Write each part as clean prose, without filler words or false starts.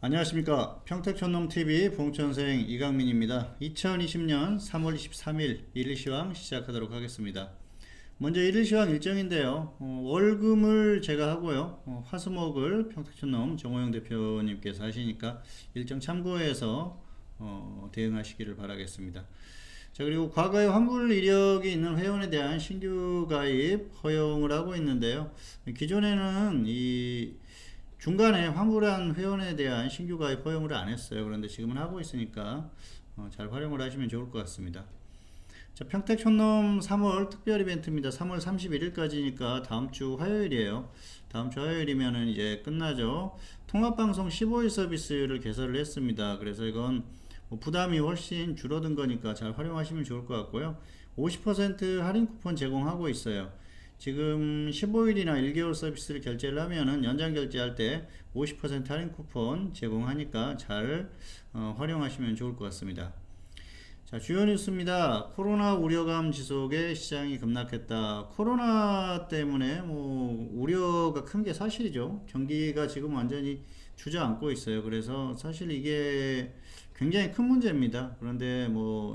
안녕하십니까. 평택촌놈TV 봉천생 이강민입니다. 2020년 3월 23일 일일시황 시작하도록 하겠습니다. 먼저 일일시황 일정인데요. 월금을 제가 하고요. 화수목을 평택촌놈 정호영 대표님께서 하시니까 일정 참고해서 대응하시기를 바라겠습니다. 자, 그리고 과거에 환불 이력이 있는 회원에 대한 신규 가입 허용을 하고 있는데요. 기존에는 중간에 환불한 회원에 대한 신규 가입 허용을 안 했어요. 그런데 지금은 하고 있으니까 잘 활용을 하시면 좋을 것 같습니다. 자, 평택촌놈 3월 특별 이벤트입니다. 3월 31일까지니까 다음 주 화요일이에요. 다음 주 화요일이면은 이제 끝나죠. 통합방송 15일 서비스를 개설을 했습니다. 그래서 이건 부담이 훨씬 줄어든 거니까 잘 활용하시면 좋을 것 같고요. 50% 할인 쿠폰 제공하고 있어요. 지금 15일이나 1개월 서비스를 결제를 하면은 연장 결제할 때 50% 할인 쿠폰 제공하니까 잘 활용하시면 좋을 것 같습니다. 자, 주요 뉴스입니다. 코로나 우려감 지속에 시장이 급락했다. 코로나 때문에 우려가 큰 게 사실이죠. 경기가 지금 완전히 주저앉고 있어요. 그래서 사실 이게 굉장히 큰 문제입니다. 그런데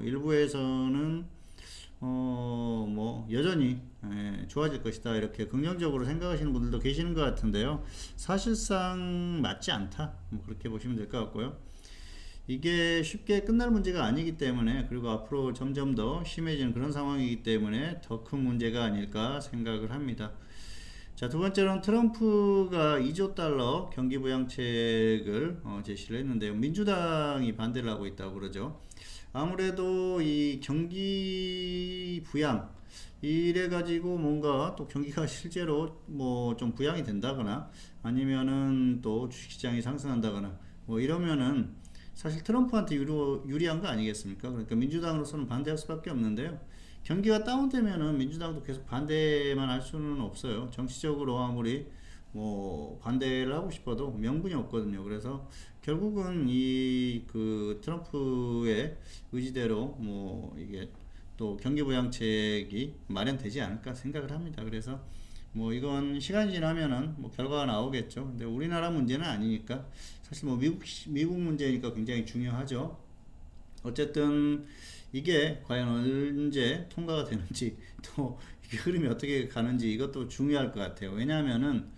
일부에서는 여전히 좋아질 것이다 이렇게 긍정적으로 생각하시는 분들도 계시는 것 같은데요. 사실상 맞지 않다 그렇게 보시면 될 것 같고요. 이게 쉽게 끝날 문제가 아니기 때문에, 그리고 앞으로 점점 더 심해지는 그런 상황이기 때문에 더 큰 문제가 아닐까 생각을 합니다. 자, 두 번째로는 트럼프가 2조 달러 경기부양책을 제시를 했는데요. 민주당이 반대를 하고 있다고 그러죠. 아무래도 이 경기 부양 이래 가지고 뭔가 또 경기가 실제로 좀 부양이 된다거나 아니면은 또 주식시장이 상승한다거나 이러면은 사실 트럼프한테 유리한 거 아니겠습니까? 그러니까 민주당으로서는 반대할 수밖에 없는데요. 경기가 다운되면은 민주당도 계속 반대만 할 수는 없어요. 정치적으로 아무리 반대를 하고 싶어도 명분이 없거든요. 그래서 결국은 트럼프의 의지대로 이게 또 경기부양책이 마련되지 않을까 생각을 합니다. 그래서 이건 시간이 지나면은 결과가 나오겠죠. 근데 우리나라 문제는 아니니까 사실 미국 문제니까 굉장히 중요하죠. 어쨌든 이게 과연 언제 통과가 되는지, 또 이게 흐름이 어떻게 가는지 이것도 중요할 것 같아요. 왜냐하면은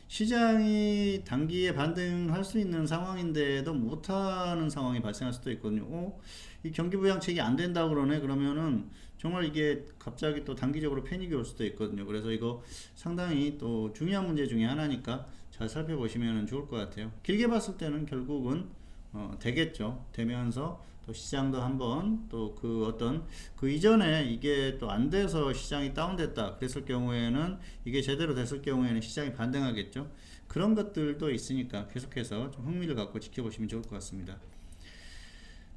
시장이 단기에 반등할 수 있는 상황인데도 못하는 상황이 발생할 수도 있거든요. 이 경기부양책이 안 된다 그러네. 그러면은 정말 이게 갑자기 또 단기적으로 패닉이 올 수도 있거든요. 그래서 이거 상당히 또 중요한 문제 중에 하나니까 잘 살펴보시면 좋을 것 같아요. 길게 봤을 때는 결국은 되겠죠. 되면서 또 시장도 한번 또 그 이전에 이게 또 안 돼서 시장이 다운됐다 그랬을 경우에는, 이게 제대로 됐을 경우에는 시장이 반등하겠죠. 그런 것들도 있으니까 계속해서 좀 흥미를 갖고 지켜보시면 좋을 것 같습니다.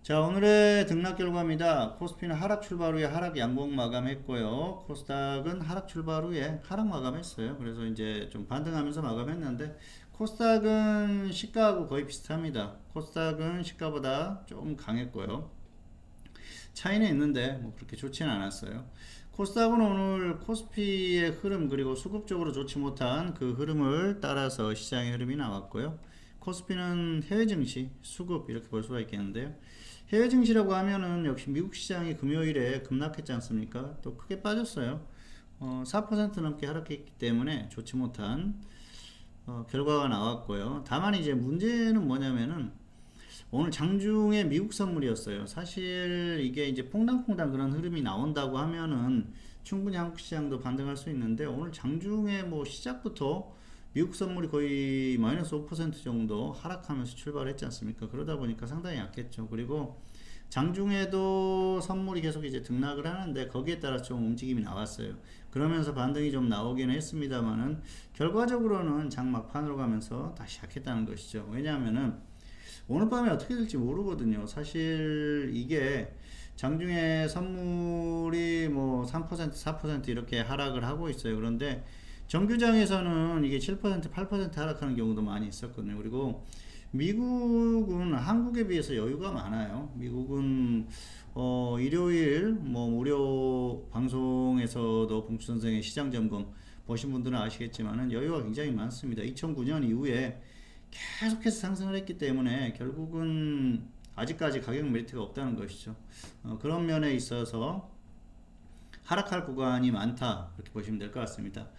자, 오늘의 등락 결과입니다. 코스피는 하락 출발 후에 하락 양봉 마감했고요. 코스닥은 하락 출발 후에 하락 마감했어요. 그래서 이제 좀 반등하면서 마감했는데, 코스닥은 시가하고 거의 비슷합니다. 코스닥은 시가보다 좀 강했고요. 차이는 있는데 그렇게 좋지는 않았어요. 코스닥은 오늘 코스피의 흐름, 그리고 수급적으로 좋지 못한 그 흐름을 따라서 시장의 흐름이 나왔고요. 코스피는 해외 증시, 수급 이렇게 볼 수가 있겠는데요. 해외 증시라고 하면은 역시 미국 시장이 금요일에 급락했지 않습니까? 또 크게 빠졌어요. 4% 넘게 하락했기 때문에 좋지 못한 결과가 나왔고요. 다만 이제 문제는 뭐냐면은 오늘 장중에 미국 선물이었어요. 사실 이게 이제 퐁당퐁당 그런 흐름이 나온다고 하면은 충분히 한국 시장도 반등할 수 있는데, 오늘 장중에 시작부터 미국 선물이 거의 마이너스 5% 정도 하락하면서 출발했지 않습니까? 그러다 보니까 상당히 약했죠. 그리고 장중에도 선물이 계속 이제 등락을 하는데 거기에 따라 좀 움직임이 나왔어요. 그러면서 반등이 좀 나오긴 했습니다만은 결과적으로는 장 막판으로 가면서 다시 약했다는 것이죠. 왜냐하면은 오늘 밤에 어떻게 될지 모르거든요. 사실 이게 장중에 선물이 3%, 4% 이렇게 하락을 하고 있어요. 그런데 정규장에서는 이게 7%, 8% 하락하는 경우도 많이 있었거든요. 그리고 미국은 한국에 비해서 여유가 많아요. 미국은 일요일 무료 방송에서도 봉수 선생의 시장 점검 보신 분들은 아시겠지만은 여유가 굉장히 많습니다. 2009년 이후에 계속해서 상승을 했기 때문에 결국은 아직까지 가격 메리트가 없다는 것이죠. 그런 면에 있어서 하락할 구간이 많다, 그렇게 보시면 될 것 같습니다.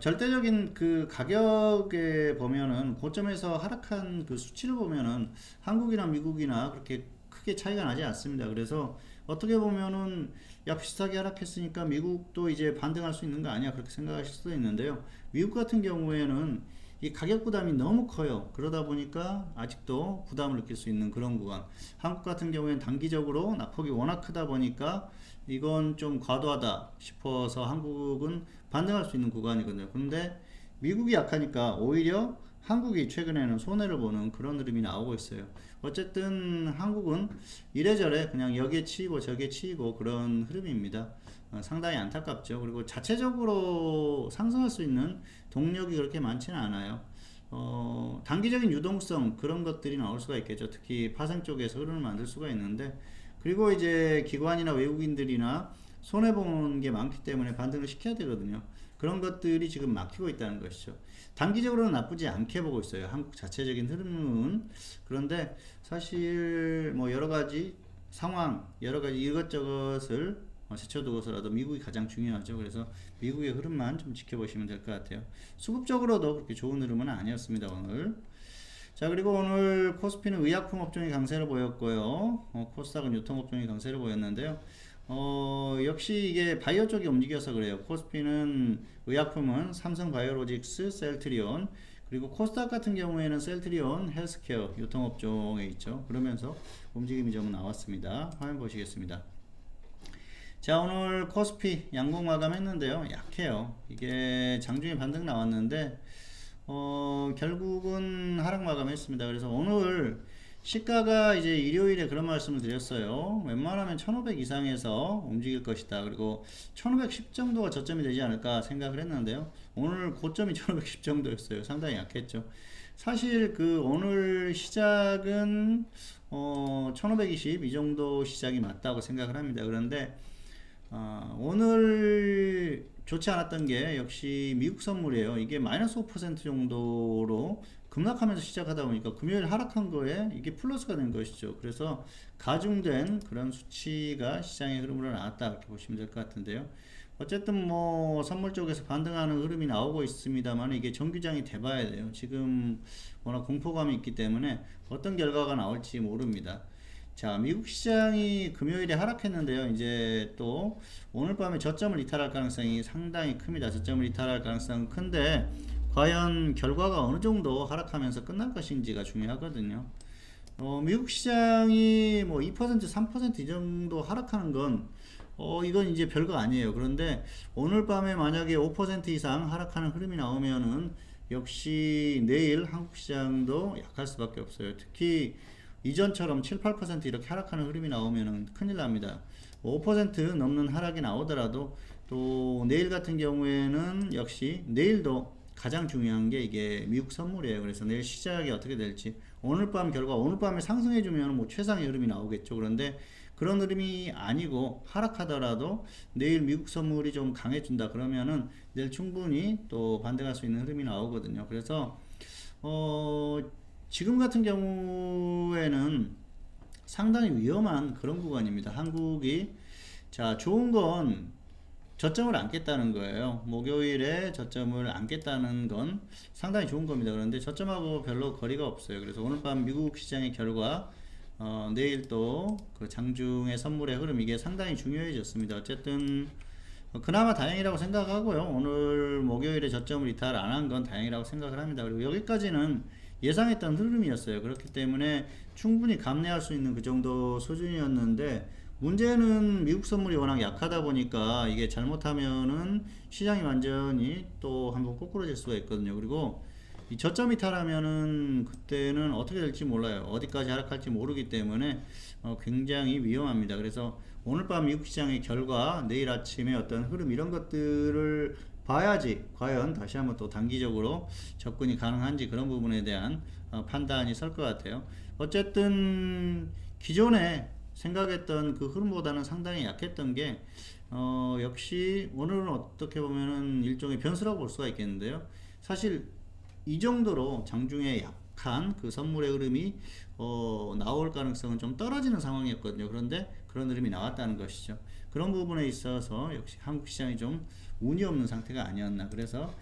절대적인 그 가격에 보면은 고점에서 하락한 그 수치를 보면은 한국이나 미국이나 그렇게 크게 차이가 나지 않습니다. 그래서 어떻게 보면은 야, 비슷하게 하락했으니까 미국도 이제 반등할 수 있는 거 아니야, 그렇게 생각하실 수도 있는데요. 미국 같은 경우에는 이 가격 부담이 너무 커요. 그러다 보니까 아직도 부담을 느낄 수 있는 그런 구간. 한국 같은 경우에는 단기적으로 낙폭이 워낙 크다 보니까 이건 좀 과도하다 싶어서 한국은 반등할 수 있는 구간이거든요. 그런데 미국이 약하니까 오히려 한국이 최근에는 손해를 보는 그런 흐름이 나오고 있어요. 어쨌든 한국은 이래저래 그냥 여기에 치이고 저기에 치이고 그런 흐름입니다. 상당히 안타깝죠. 그리고 자체적으로 상승할 수 있는 동력이 그렇게 많지는 않아요. 단기적인 유동성 그런 것들이 나올 수가 있겠죠. 특히 파생 쪽에서 흐름을 만들 수가 있는데, 그리고 이제 기관이나 외국인들이나 손해보는 게 많기 때문에 반등을 시켜야 되거든요. 그런 것들이 지금 막히고 있다는 것이죠. 단기적으로는 나쁘지 않게 보고 있어요. 한국 자체적인 흐름은. 그런데 사실 뭐 여러 가지 상황, 여러 가지 이것저것을 제쳐두고서라도 미국이 가장 중요하죠. 그래서 미국의 흐름만 좀 지켜보시면 될 것 같아요. 수급적으로도 그렇게 좋은 흐름은 아니었습니다, 오늘. 자, 그리고 오늘 코스피는 의약품 업종이 강세를 보였고요. 코스닥은 유통업종이 강세를 보였는데요. 역시 이게 바이오 쪽이 움직여서 그래요. 코스피는 의약품은 삼성바이오로직스, 셀트리온, 그리고 코스닥 같은 경우에는 셀트리온, 헬스케어, 유통업종에 있죠. 그러면서 움직임이 좀 나왔습니다. 화면 보시겠습니다. 자, 오늘 코스피 양봉 마감했는데요. 약해요. 이게 장중에 반등 나왔는데 결국은 하락 마감했습니다. 그래서 오늘 시가가 이제 일요일에 그런 말씀을 드렸어요. 웬만하면 1500 이상에서 움직일 것이다. 그리고 1510 정도가 저점이 되지 않을까 생각을 했는데요. 오늘 고점이 1510 정도였어요. 상당히 약했죠. 사실 그 오늘 시작은 1520 이 정도 시작이 맞다고 생각을 합니다. 그런데 오늘 좋지 않았던 게 역시 미국 선물이에요. 이게 마이너스 5% 정도로 급락하면서 시작하다 보니까 금요일 하락한 거에 이게 플러스가 된 것이죠. 그래서 가중된 그런 수치가 시장의 흐름으로 나왔다, 이렇게 보시면 될 것 같은데요. 어쨌든 뭐 선물 쪽에서 반등하는 흐름이 나오고 있습니다만 이게 정규장이 돼봐야 돼요. 지금 워낙 공포감이 있기 때문에 어떤 결과가 나올지 모릅니다. 자, 미국 시장이 금요일에 하락했는데요. 이제 또 오늘 밤에 저점을 이탈할 가능성이 상당히 큽니다. 저점을 이탈할 가능성은 큰데 과연 결과가 어느 정도 하락하면서 끝날 것인지가 중요하거든요. 미국 시장이 뭐 2%, 3%이 정도 하락하는 건 이건 이제 별거 아니에요. 그런데 오늘 밤에 만약에 5% 이상 하락하는 흐름이 나오면은 역시 내일 한국 시장도 약할 수밖에 없어요. 특히 이전처럼 7, 8% 이렇게 하락하는 흐름이 나오면은 큰일 납니다. 5% 넘는 하락이 나오더라도 또 내일 같은 경우에는 역시 내일도 가장 중요한 게 이게 미국 선물이에요. 그래서 내일 시작이 어떻게 될지, 오늘 밤 결과, 오늘 밤에 상승해주면 뭐 최상의 흐름이 나오겠죠. 그런데 그런 흐름이 아니고 하락하더라도 내일 미국 선물이 좀 강해준다 그러면은 내일 충분히 또 반등할 수 있는 흐름이 나오거든요. 그래서 지금 같은 경우에는 상당히 위험한 그런 구간입니다. 한국이 자, 좋은 건 저점을 안겠다는 거예요. 목요일에 저점을 안겠다는 건 상당히 좋은 겁니다. 그런데 저점하고 별로 거리가 없어요. 그래서 오늘 밤 미국 시장의 결과, 내일 또 그 장중의 선물의 흐름, 이게 상당히 중요해졌습니다. 어쨌든 그나마 다행이라고 생각하고요. 오늘 목요일에 저점을 이탈 안 한 건 다행이라고 생각을 합니다. 그리고 여기까지는 예상했던 흐름이었어요. 그렇기 때문에 충분히 감내할 수 있는 그 정도 수준이었는데, 문제는 미국 선물이 워낙 약하다 보니까 이게 잘못하면은 시장이 완전히 또 한번 꼬꾸라질 수가 있거든요. 그리고 이 저점 이탈하면은 그때는 어떻게 될지 몰라요. 어디까지 하락할지 모르기 때문에 굉장히 위험합니다. 그래서 오늘 밤 미국 시장의 결과, 내일 아침에 어떤 흐름, 이런 것들을 봐야지 과연 다시 한번 또 단기적으로 접근이 가능한지, 그런 부분에 대한 판단이 설 것 같아요. 어쨌든 기존에 생각했던 그 흐름보다는 상당히 약했던 게 역시 오늘은 어떻게 보면은 일종의 변수라고 볼 수가 있겠는데요. 사실 이 정도로 장중에 약한 그 선물의 흐름이 나올 가능성은 좀 떨어지는 상황이었거든요. 그런데 그런 흐름이 나왔다는 것이죠. 그런 부분에 있어서 역시 한국 시장이 좀 운이 없는 상태가 아니었나. 그래서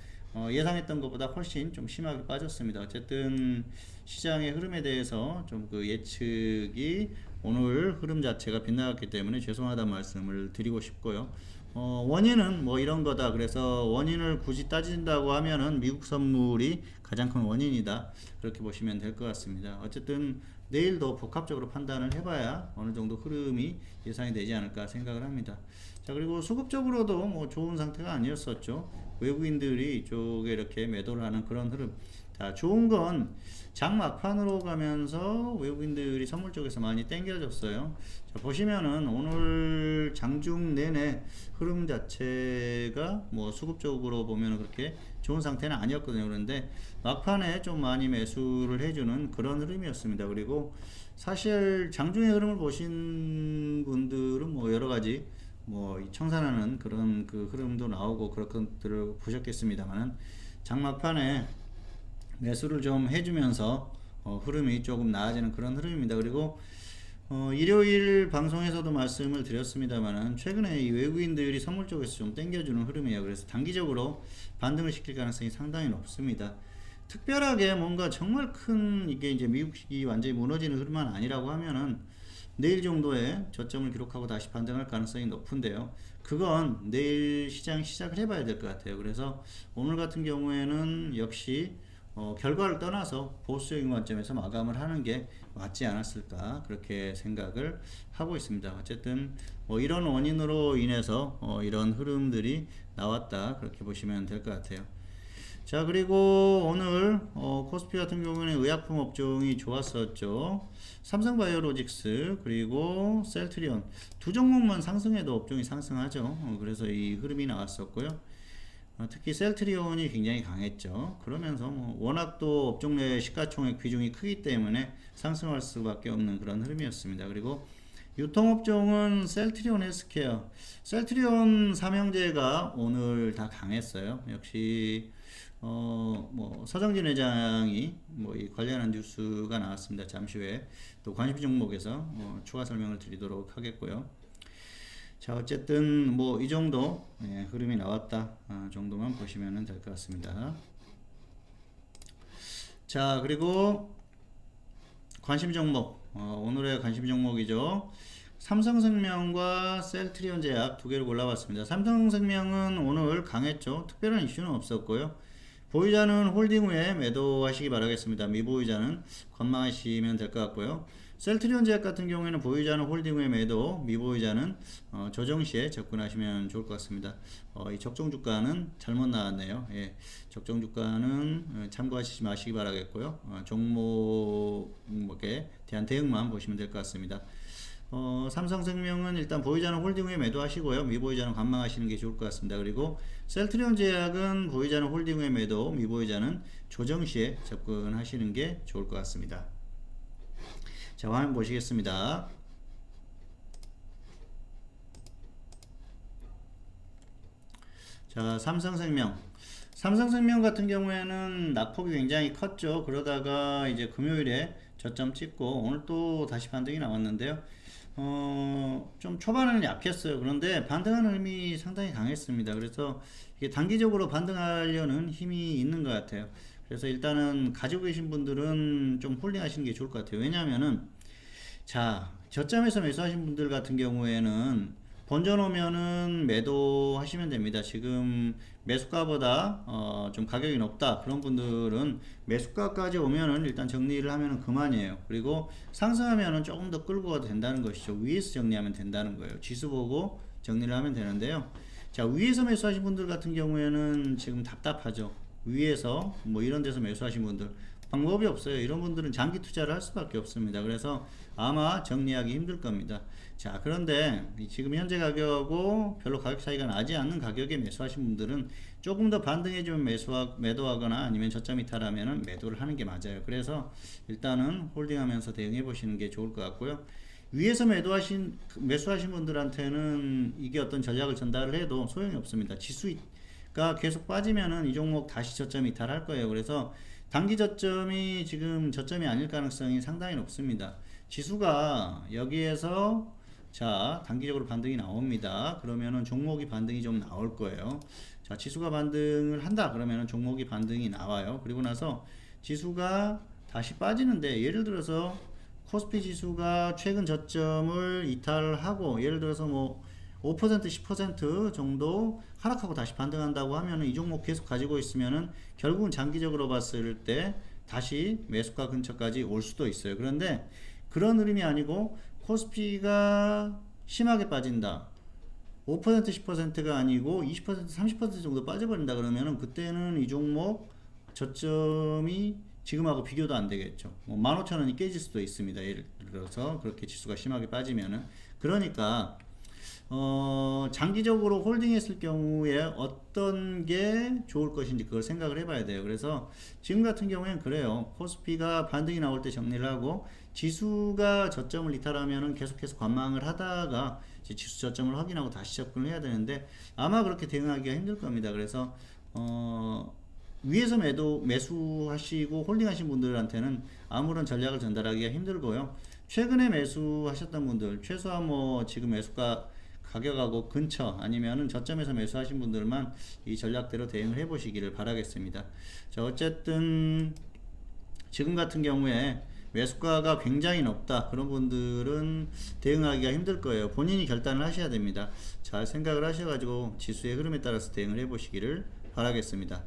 예상했던 것보다 훨씬 좀 심하게 빠졌습니다. 어쨌든 시장의 흐름에 대해서 좀 그 예측이 오늘 흐름 자체가 빗나갔기 때문에 죄송하다는 말씀을 드리고 싶고요. 원인은 뭐 이런 거다. 그래서 원인을 굳이 따진다고 하면은 미국 선물이 가장 큰 원인이다. 그렇게 보시면 될 것 같습니다. 어쨌든 내일도 복합적으로 판단을 해봐야 어느 정도 흐름이 예상이 되지 않을까 생각을 합니다. 자, 그리고 수급적으로도 뭐 좋은 상태가 아니었었죠. 외국인들이 이쪽에 이렇게 매도를 하는 그런 흐름. 자, 좋은 건 장 막판으로 가면서 외국인들이 선물 쪽에서 많이 땡겨졌어요. 자, 보시면은 오늘 장중 내내 흐름 자체가 뭐 수급적으로 보면 그렇게 좋은 상태는 아니었거든요. 그런데 막판에 좀 많이 매수를 해주는 그런 흐름이었습니다. 그리고 사실 장중의 흐름을 보신 분들은 뭐 여러 가지 뭐 청산하는 그런 그 흐름도 나오고 그런 것들을 보셨겠습니다만은 장막판에 매수를 좀 해주면서 흐름이 조금 나아지는 그런 흐름입니다. 그리고 일요일 방송에서도 말씀을 드렸습니다만은 최근에 이 외국인들이 선물 쪽에서 좀 땡겨주는 흐름이에요. 그래서 단기적으로 반등을 시킬 가능성이 상당히 높습니다. 특별하게 뭔가 정말 큰 이게 이제 미국이 완전히 무너지는 흐름만 아니라고 하면은 내일 정도에 저점을 기록하고 다시 반등할 가능성이 높은데요. 그건 내일 시장 시작을 해봐야 될 것 같아요. 그래서 오늘 같은 경우에는 역시 결과를 떠나서 보수적인 관점에서 마감을 하는 게 맞지 않았을까 그렇게 생각을 하고 있습니다. 어쨌든 뭐 이런 원인으로 인해서 이런 흐름들이 나왔다 그렇게 보시면 될 것 같아요. 자, 그리고 오늘 코스피 같은 경우는 의약품 업종이 좋았었죠. 삼성바이오로직스 그리고 셀트리온 두 종목만 상승해도 업종이 상승하죠. 그래서 이 흐름이 나왔었고요. 특히 셀트리온이 굉장히 강했죠. 그러면서 뭐 워낙 또 업종 내 시가총액 비중이 크기 때문에 상승할 수밖에 없는 그런 흐름이었습니다. 그리고 유통업종은 셀트리온 헬스케어, 셀트리온 삼형제가 오늘 다 강했어요. 역시 뭐 서정진 회장이 뭐 이 관련한 뉴스가 나왔습니다. 잠시 후에 또 관심 종목에서 추가 설명을 드리도록 하겠고요. 자, 어쨌든 뭐 이 정도 흐름이 나왔다 정도만 보시면 될 것 같습니다. 자, 그리고 관심 종목 오늘의 관심 종목이죠. 삼성생명과 셀트리온제약 두 개를 골라봤습니다. 삼성생명은 오늘 강했죠. 특별한 이슈는 없었고요. 보유자는 홀딩 후에 매도하시기 바라겠습니다. 미보유자는 관망하시면 될 것 같고요. 셀트리온제약 같은 경우에는 보유자는 홀딩 후에 매도, 미보유자는 조정 시에 접근하시면 좋을 것 같습니다. 이 적정 주가는 잘못 나왔네요. 예, 적정 주가는 참고하시지 마시기 바라겠고요. 종목에 대한 대응만 보시면 될 것 같습니다. 삼성생명은 일단 보유자는 홀딩 후에 매도하시고요. 미보유자는 관망하시는 게 좋을 것 같습니다. 그리고 셀트리온제약은 보유자는 홀딩 후에 매도, 미보유자는 조정 시에 접근하시는 게 좋을 것 같습니다. 자, 화면 보시겠습니다. 자, 삼성생명 같은 경우에는 낙폭이 굉장히 컸죠. 그러다가 이제 금요일에 저점 찍고 오늘 또 다시 반등이 나왔는데요. 좀 초반에는 약했어요. 그런데 반등하는 힘이 상당히 강했습니다. 그래서 이게 단기적으로 반등하려는 힘이 있는 것 같아요. 그래서 일단은 가지고 계신 분들은 좀 홀딩 하시는 게 좋을 것 같아요. 왜냐하면은 자, 저점에서 매수하신 분들 같은 경우에는 번져놓으면은 매도하시면 됩니다. 지금 매수가보다 좀 가격이 높다 그런 분들은 매수가까지 오면은 일단 정리를 하면은 그만이에요. 그리고 상승하면은 조금 더 끌고 가도 된다는 것이죠. 위에서 정리하면 된다는 거예요. 지수 보고 정리를 하면 되는데요. 자, 위에서 매수하신 분들 같은 경우에는 지금 답답하죠. 위에서 뭐 이런 데서 매수하신 분들 방법이 없어요. 이런 분들은 장기 투자를 할 수밖에 없습니다. 그래서 아마 정리하기 힘들 겁니다. 자, 그런데 지금 현재 가격하고 별로 가격 차이가 나지 않는 가격에 매수하신 분들은 조금 더 반등해주면 매도하거나 아니면 저점 이탈하면 매도를 하는 게 맞아요. 그래서 일단은 홀딩하면서 대응해 보시는 게 좋을 것 같고요. 위에서 매수하신 분들한테는 이게 어떤 전략을 전달을 해도 소용이 없습니다. 지수가 계속 빠지면은 이 종목 다시 저점 이탈할 거예요. 그래서 단기 저점이 지금 저점이 아닐 가능성이 상당히 높습니다. 지수가 여기에서 자 단기적으로 반등이 나옵니다. 그러면은 종목이 반등이 좀 나올 거예요. 자 지수가 반등을 한다 그러면은 종목이 반등이 나와요. 그리고 나서 지수가 다시 빠지는데 예를 들어서 코스피 지수가 최근 저점을 이탈하고 예를 들어서 뭐 5% 10% 정도 하락하고 다시 반등한다고 하면은 이 종목 계속 가지고 있으면은 결국은 장기적으로 봤을 때 다시 매수가 근처까지 올 수도 있어요. 그런데 그런 흐름이 아니고 코스피가 심하게 빠진다. 5% 10%가 아니고 20% 30% 정도 빠져버린다 그러면은 그때는 이 종목 저점이 지금하고 비교도 안 되겠죠. 뭐 15,000원이 깨질 수도 있습니다. 예를 들어서 그렇게 지수가 심하게 빠지면은. 그러니까 장기적으로 홀딩했을 경우에 어떤 게 좋을 것인지 그걸 생각을 해봐야 돼요. 그래서 지금 같은 경우에는 그래요. 코스피가 반등이 나올 때 정리를 하고 지수가 저점을 이탈하면은 계속해서 관망을 하다가 이제 지수 저점을 확인하고 다시 접근을 해야 되는데 아마 그렇게 대응하기가 힘들 겁니다. 그래서 위에서 매수하시고 홀딩하신 분들한테는 아무런 전략을 전달하기가 힘들고요. 최근에 매수하셨던 분들 최소한 뭐 지금 매수가 가격하고 근처 아니면은 저점에서 매수하신 분들만 이 전략대로 대응을 해 보시기를 바라겠습니다. 자 어쨌든 지금 같은 경우에 매수가가 굉장히 높다 그런 분들은 대응하기가 힘들 거예요. 본인이 결단을 하셔야 됩니다. 잘 생각을 하셔가지고 지수의 흐름에 따라서 대응을 해 보시기를 바라겠습니다.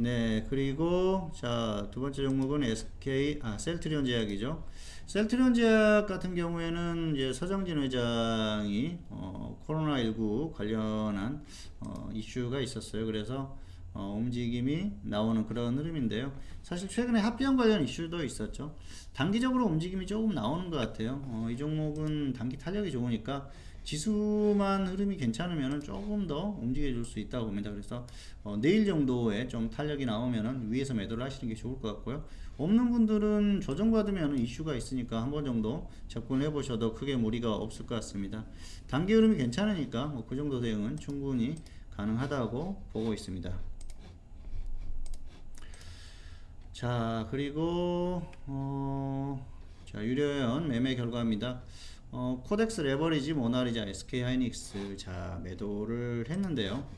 네, 그리고 자, 두 번째 종목은 셀트리온 제약이죠. 셀트리온 제약 같은 경우에는 이제 서정진 회장이 코로나19 관련한 이슈가 있었어요. 그래서 움직임이 나오는 그런 흐름인데요. 사실 최근에 합병 관련 이슈도 있었죠. 단기적으로 움직임이 조금 나오는 것 같아요. 이 종목은 단기 탄력이 좋으니까 지수만 흐름이 괜찮으면 조금 더 움직여 줄 수 있다고 봅니다. 그래서 내일 정도에 좀 탄력이 나오면 위에서 매도를 하시는 게 좋을 것 같고요. 없는 분들은 조정받으면 이슈가 있으니까 한 번 정도 접근해 보셔도 크게 무리가 없을 것 같습니다. 단기 흐름이 괜찮으니까 뭐 그 정도 대응은 충분히 가능하다고 보고 있습니다. 자 그리고 자 유료연 매매 결과입니다. 코덱스 레버리지 모나리자 SK 하이닉스 자 매도를 했는데요.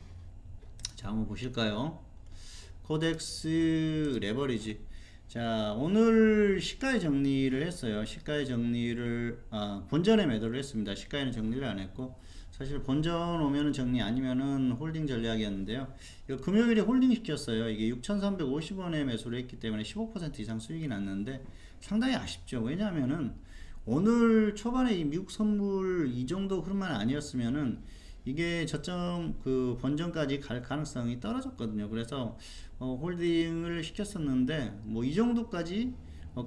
자 한번 보실까요? 코덱스 레버리지 자 오늘 시가에 정리를 했어요. 시가에 정리를 본전에 매도를 했습니다. 시가에는 정리를 안 했고 사실 본전 오면은 정리 아니면은 홀딩 전략이었는데요. 이거 금요일에 홀딩 시켰어요. 이게 6,350원에 매수를 했기 때문에 15% 이상 수익이 났는데 상당히 아쉽죠. 왜냐하면은 오늘 초반에 이 미국 선물 이 정도 흐름만 아니었으면은 이게 저점 그 본전까지 갈 가능성이 떨어졌거든요. 그래서 홀딩을 시켰었는데 뭐 이 정도까지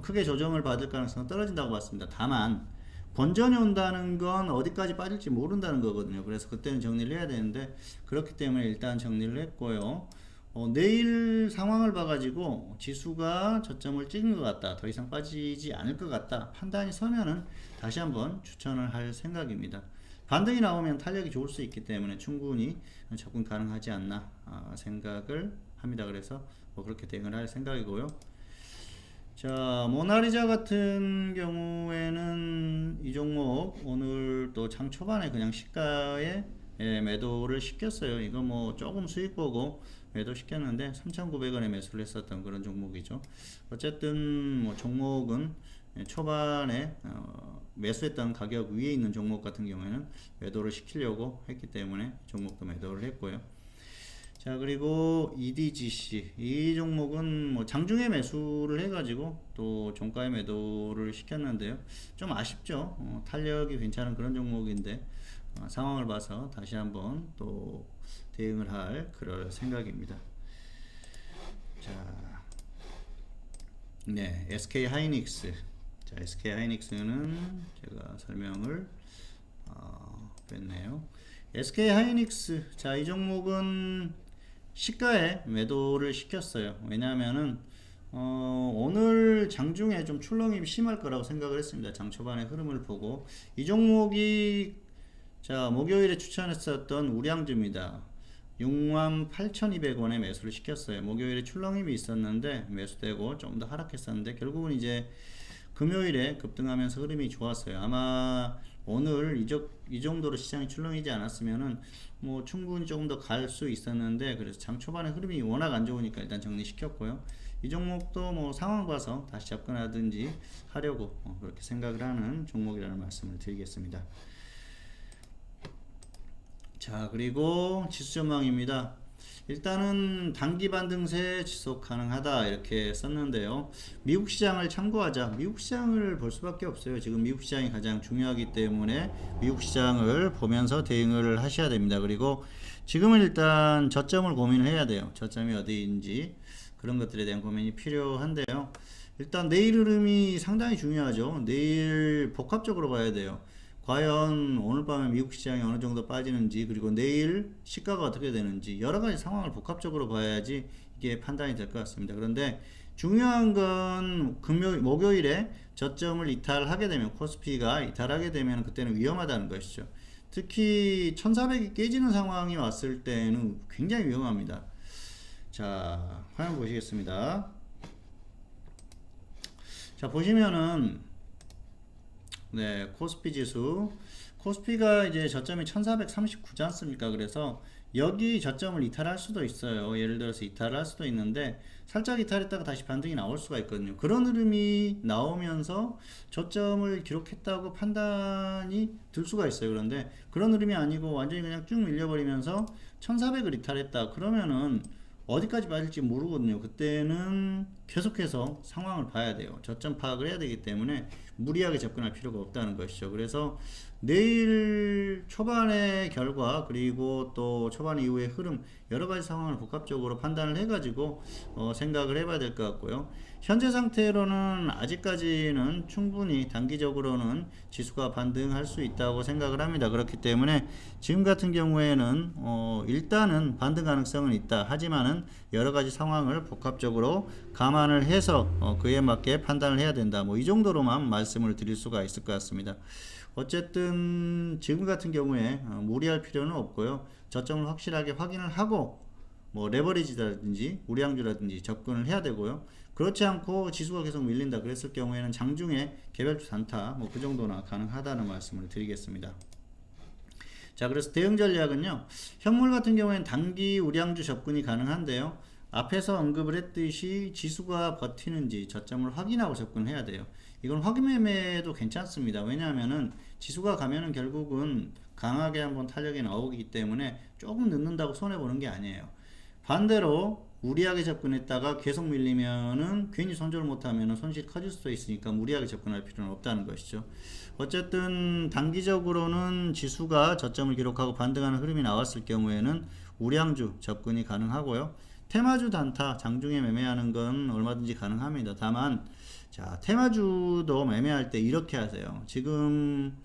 크게 조정을 받을 가능성은 떨어진다고 봤습니다. 다만 본전이 온다는 건 어디까지 빠질지 모른다는 거거든요. 그래서 그때는 정리를 해야 되는데 그렇기 때문에 일단 정리를 했고요. 내일 상황을 봐가지고 지수가 저점을 찍은 것 같다. 더 이상 빠지지 않을 것 같다. 판단이 서면은 다시 한번 추천을 할 생각입니다. 반등이 나오면 탄력이 좋을 수 있기 때문에 충분히 접근 가능하지 않나 생각을 합니다. 그래서 뭐 그렇게 대응을 할 생각이고요. 자 모나리자 같은 경우에는 이 종목 오늘 또 장 초반에 그냥 시가에 매도를 시켰어요. 이거 뭐 조금 수익 보고 매도 시켰는데 3,900원에 매수를 했었던 그런 종목이죠. 어쨌든 뭐 종목은 초반에 매수했던 가격 위에 있는 종목 같은 경우에는 매도를 시키려고 했기 때문에 종목도 매도를 했고요. 자 그리고 EDGC 이 종목은 뭐 장중에 매수를 해가지고 또 종가에 매도를 시켰는데요. 좀 아쉽죠. 탄력이 괜찮은 그런 종목인데 상황을 봐서 다시 한번 또 대응을 할 그럴 생각입니다. 자, 네, SK 하이닉스. 자, SK 하이닉스는 제가 설명을 뺐네요. SK 하이닉스. 자, 이 종목은 시가에 매도를 시켰어요. 왜냐하면은 오늘 장중에 좀 출렁임이 심할 거라고 생각을 했습니다. 장 초반의 흐름을 보고 이 종목이 자 목요일에 추천했었던 우량주입니다. 68,200원에 매수를 시켰어요. 목요일에 출렁임이 있었는데 매수되고 좀 더 하락했었는데 결국은 이제 금요일에 급등하면서 흐름이 좋았어요. 아마 오늘 이 정도로 시장이 출렁이지 않았으면은 뭐 충분히 조금 더 갈 수 있었는데, 그래서 장 초반에 흐름이 워낙 안 좋으니까 일단 정리시켰고요. 이 종목도 뭐 상황 봐서 다시 접근하든지 하려고 그렇게 생각을 하는 종목이라는 말씀을 드리겠습니다. 자, 그리고 지수 전망입니다. 일단은 단기 반등세 지속 가능하다 이렇게 썼는데요. 미국 시장을 참고하자. 미국 시장을 볼 수밖에 없어요. 지금 미국 시장이 가장 중요하기 때문에 미국 시장을 보면서 대응을 하셔야 됩니다. 그리고 지금은 일단 저점을 고민을 해야 돼요. 저점이 어디인지 그런 것들에 대한 고민이 필요한데요. 일단 내일 흐름이 상당히 중요하죠. 내일 복합적으로 봐야 돼요. 과연 오늘 밤에 미국 시장이 어느 정도 빠지는지, 그리고 내일 시가가 어떻게 되는지 여러 가지 상황을 복합적으로 봐야지 이게 판단이 될 것 같습니다. 그런데 중요한 건 목요일에 저점을 이탈하게 되면, 코스피가 이탈하게 되면 그때는 위험하다는 것이죠. 특히 1400이 깨지는 상황이 왔을 때는 굉장히 위험합니다. 자, 화면 보시겠습니다. 자, 보시면은 네, 코스피 지수. 코스피가 이제 저점이 1439지 않습니까? 그래서 여기 저점을 이탈할 수도 있어요. 예를 들어서 이탈할 수도 있는데 살짝 이탈했다가 다시 반등이 나올 수가 있거든요. 그런 흐름이 나오면서 저점을 기록했다고 판단이 들 수가 있어요. 그런데 그런 흐름이 아니고 완전히 그냥 쭉 밀려버리면서 1400을 이탈했다. 그러면은 어디까지 빠질지 모르거든요. 그때는 계속해서 상황을 봐야 돼요. 저점 파악을 해야 되기 때문에 무리하게 접근할 필요가 없다는 것이죠. 그래서 내일 초반의 결과, 그리고 또 초반 이후의 흐름, 여러 가지 상황을 복합적으로 판단을 해가지고 생각을 해봐야 될 것 같고요. 현재 상태로는 아직까지는 충분히 단기적으로는 지수가 반등할 수 있다고 생각을 합니다. 그렇기 때문에 지금 같은 경우에는 일단은 반등 가능성은 있다. 하지만은 여러 가지 상황을 복합적으로 감안을 해서 그에 맞게 판단을 해야 된다. 뭐 이 정도로만 말씀을 드릴 수가 있을 것 같습니다. 어쨌든 지금 같은 경우에 무리할 필요는 없고요. 저점을 확실하게 확인을 하고 뭐 레버리지라든지 우량주라든지 접근을 해야 되고요. 그렇지 않고 지수가 계속 밀린다 그랬을 경우에는 장중에 개별주 단타 뭐 그 정도나 가능하다는 말씀을 드리겠습니다. 자, 그래서 대응 전략은요, 현물 같은 경우에는 단기 우량주 접근이 가능한데요, 앞에서 언급을 했듯이 지수가 버티는지 저점을 확인하고 접근해야 돼요. 이건 확인 매매도 괜찮습니다. 왜냐하면은 지수가 가면은 결국은 강하게 한번 탄력이 나오기 때문에 조금 늦는다고 손해보는 게 아니에요. 반대로 무리하게 접근했다가 계속 밀리면은 괜히 손절을 못하면은 손실이 커질 수도 있으니까 무리하게 접근할 필요는 없다는 것이죠. 어쨌든 단기적으로는 지수가 저점을 기록하고 반등하는 흐름이 나왔을 경우에는 우량주 접근이 가능하고요. 테마주 단타 장중에 매매하는 건 얼마든지 가능합니다. 다만 자, 테마주도 매매할 때 이렇게 하세요. 지금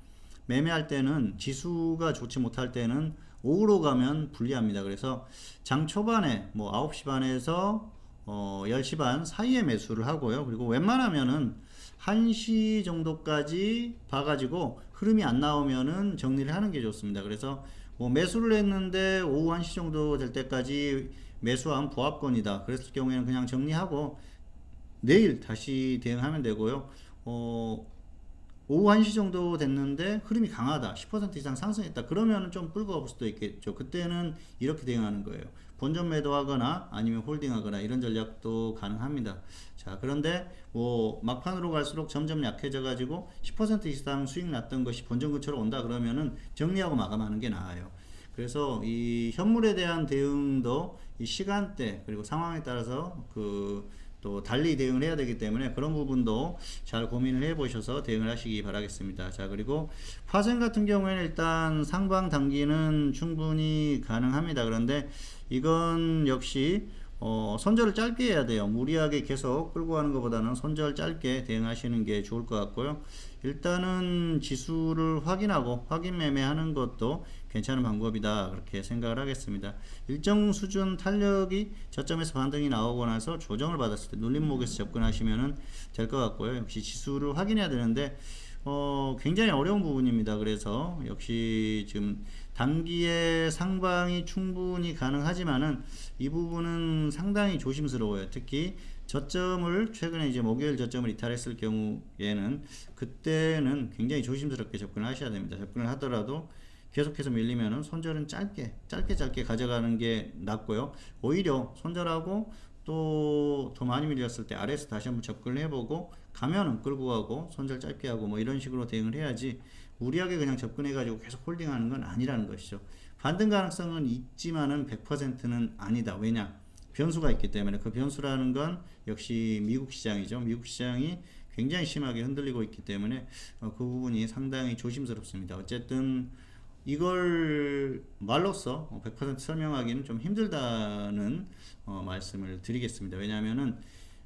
매매할 때는 지수가 좋지 못할 때는 오후로 가면 불리합니다. 그래서 장 초반에 뭐 9시 반에서 10시 반 사이에 매수를 하고요. 그리고 웬만하면은 1시 정도까지 봐가지고 흐름이 안 나오면은 정리를 하는 게 좋습니다. 그래서 뭐 매수를 했는데 오후 1시 정도 될 때까지 매수한 부합권이다. 그랬을 경우에는 그냥 정리하고 내일 다시 대응하면 되고요. 오후 1시 정도 됐는데 흐름이 강하다, 10% 이상 상승했다, 그러면 좀 불거올 수도 있겠죠. 그때는 이렇게 대응하는 거예요. 본전 매도하거나 아니면 홀딩하거나 이런 전략도 가능합니다. 자, 그런데 뭐 막판으로 갈수록 점점 약해져 가지고 10% 이상 수익 났던 것이 본전 근처로 온다 그러면은 정리하고 마감하는 게 나아요. 그래서 이 현물에 대한 대응도 이 시간대 그리고 상황에 따라서 또 달리 대응을 해야 되기 때문에 그런 부분도 잘 고민을 해 보셔서 대응을 하시기 바라겠습니다. 자, 그리고 파생 같은 경우에는 일단 상방 단기는 충분히 가능합니다. 그런데 이건 역시 손절을 짧게 해야 돼요. 무리하게 계속 끌고 가는 것보다는 손절 짧게 대응하시는 게 좋을 것 같고요. 일단은 지수를 확인하고 확인 매매하는 것도 괜찮은 방법이다, 그렇게 생각을 하겠습니다. 일정 수준 탄력이 저점에서 반등이 나오고 나서 조정을 받았을 때 눌림목에서 접근하시면 될 것 같고요. 역시 지수를 확인해야 되는데 굉장히 어려운 부분입니다. 그래서 역시 지금 단기에 상방이 충분히 가능하지만은 이 부분은 상당히 조심스러워요. 특히 저점을 최근에 이제 목요일 저점을 이탈했을 경우에는 그때는 굉장히 조심스럽게 접근을 하셔야 됩니다. 접근을 하더라도 계속해서 밀리면은 손절은 짧게 가져가는 게 낫고요. 오히려 손절하고 또 더 많이 밀렸을 때 아래에서 다시 한번 접근을 해보고 가면은 끌고 가고 손절 짧게 하고 뭐 이런 식으로 대응을 해야지 무리하게 그냥 접근해가지고 계속 홀딩하는 건 아니라는 것이죠. 반등 가능성은 있지만은 100%는 아니다. 왜냐? 변수가 있기 때문에 그 변수라는 건 역시 미국 시장이죠. 미국 시장이 굉장히 심하게 흔들리고 있기 때문에 그 부분이 상당히 조심스럽습니다. 어쨌든 이걸 말로써 100% 설명하기는 좀 힘들다는 말씀을 드리겠습니다. 왜냐하면은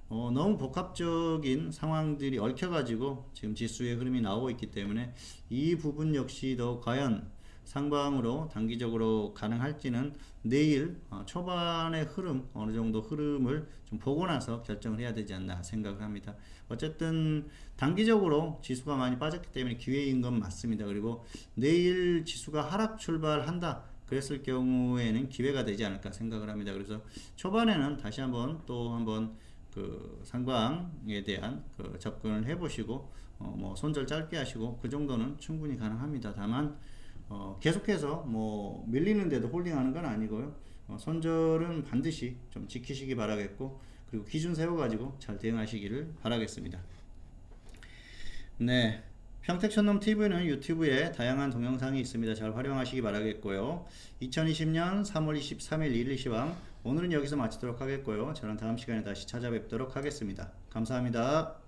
너무 복합적인 상황들이 얽혀가지고 지금 지수의 흐름이 나오고 있기 때문에 이 부분 역시도 과연 상방으로 단기적으로 가능할지는 내일 초반의 흐름 어느 정도 흐름을 좀 보고 나서 결정을 해야 되지 않나 생각을 합니다. 어쨌든 단기적으로 지수가 많이 빠졌기 때문에 기회인 건 맞습니다. 그리고 내일 지수가 하락 출발한다 그랬을 경우에는 기회가 되지 않을까 생각을 합니다. 그래서 초반에는 다시 한번 또 한번 그 상방에 대한 그 접근을 해보시고 뭐 손절 짧게 하시고 그 정도는 충분히 가능합니다. 다만 계속해서 뭐 밀리는데도 홀딩하는 건 아니고요. 손절은 반드시 좀 지키시기 바라겠고 그리고 기준 세워가지고 잘 대응하시기를 바라겠습니다. 네, 평택촌놈 TV는 유튜브에 다양한 동영상이 있습니다. 잘 활용하시기 바라겠고요. 2020년 3월 23일 일일 시황 오늘은 여기서 마치도록 하겠고요. 저는 다음 시간에 다시 찾아뵙도록 하겠습니다. 감사합니다.